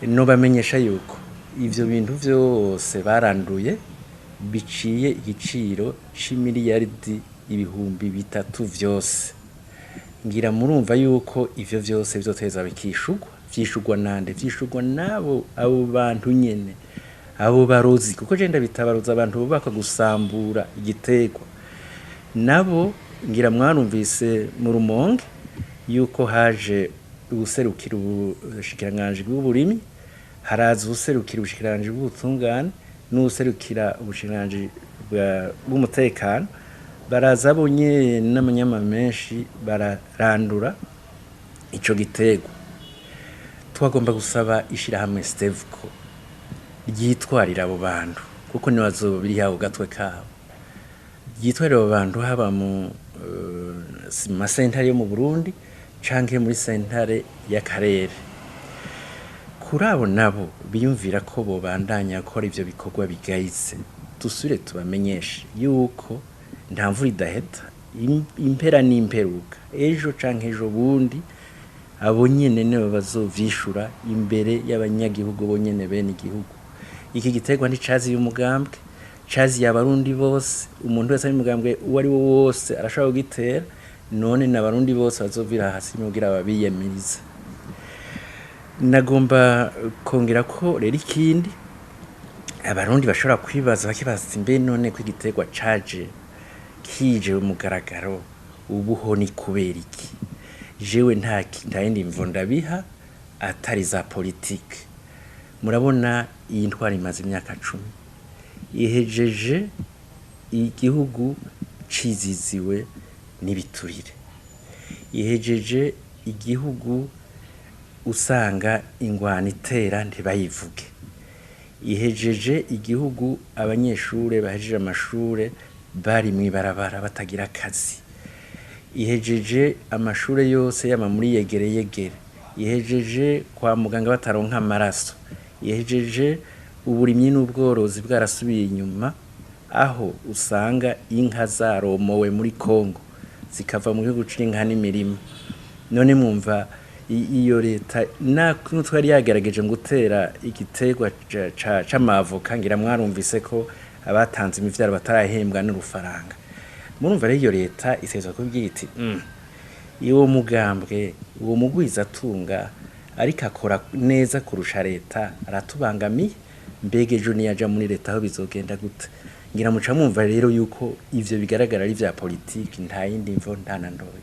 no bamenyesha yuko ivyo bintu vyose baranduye biciye igiciro c'imiliyaridi ibihumbi bitatu vyose. Ngira murumva yuko ivyo vyose bizoteza bikishugwa, vyishugwa nande, vyishugwa nabo abo bantu nyene, abo barozi, kuko je ndabitabaruza abantu bubaka gusambura igitegwa. Nabo ngira mwarumvise mu Rumonge yuko haje ubuserukira ubushikiranganje bw'uburimyi, haraza ubuserukira ubushikiranganje bw'ubutungane n'ubuserukira ubushikiranganje bw'umutekano, baraza bonye n'amanyama menshi bararandura ico gitegwa. Twagomba gusaba ishirahamwe STEVIA ryitwarira abo bantu, kuko ni bazobiri yaho gatwe kabo, ryitwarira abo bantu haba mu masentare yo mu Burundi canke muri sentare y'akarere. Kuri abo nabo biyumvira ko bobandanya gukora ivyo bikorwa bigayitse, dusubire tubamenyeshe yuko nta mvura idaheta, impera n'imperuka, ejo canke ejo bundi abo nyene nibo bazovyishura imbere y'abanyagihugu bonyene bene igihugu. Iki gitegwa nticazi y'umugambwe, cazi y'abarundi bose, umuntu wese ari mugambwe uwo ari wo wose arashobora kugitera, none n'abarundi bose bazovira hasi mugira babiyemiriza. Nagomba kongera ko rero ikindi abarundi bashobora kwibaza bakibaza mbe none ko igitegwa caje kije umugaragaro ubuho ni kubera iki? Jewe nta yindi mvo ndabiha atari za politike. Murabona iyi ntwari imaze imyaka 10 ihejeje igihugu ciziziwe n'ibiturire, ihejeje igihugu usanga ingwana itera ntibayivuge, ihejeje igihugu abanyeshure bahejeje amashure bari mwibarabara batagira akazi, ihejeje amashure yose yama muri yegere, ihejeje kwa muganga bataronka amaraso, ihejeje uburimyi n'ubworozi bwarasubiye inyuma, aho usanga inka zaromowe muri Kongo zikava mu gihugu c'inka n'imirima. None mwumva iyo leta twari yagerageje gutera igitegwa c'amavoka, ngira mwarumvise ko abatanze imivyaro batarahembwa n'urufaranga. Murumva rero iyo leta isezwa kubwira iti iwo mugambwe uwo mugwiza atunga ariko akora neza kurusha leta aratubangamiye, mbege ejo niyaja muri leta aho bizogenda gute? Ngira muca mwumva rero yuko ivyo bigaragara ari vya politiki, nta yindi mvo nta na ndoye.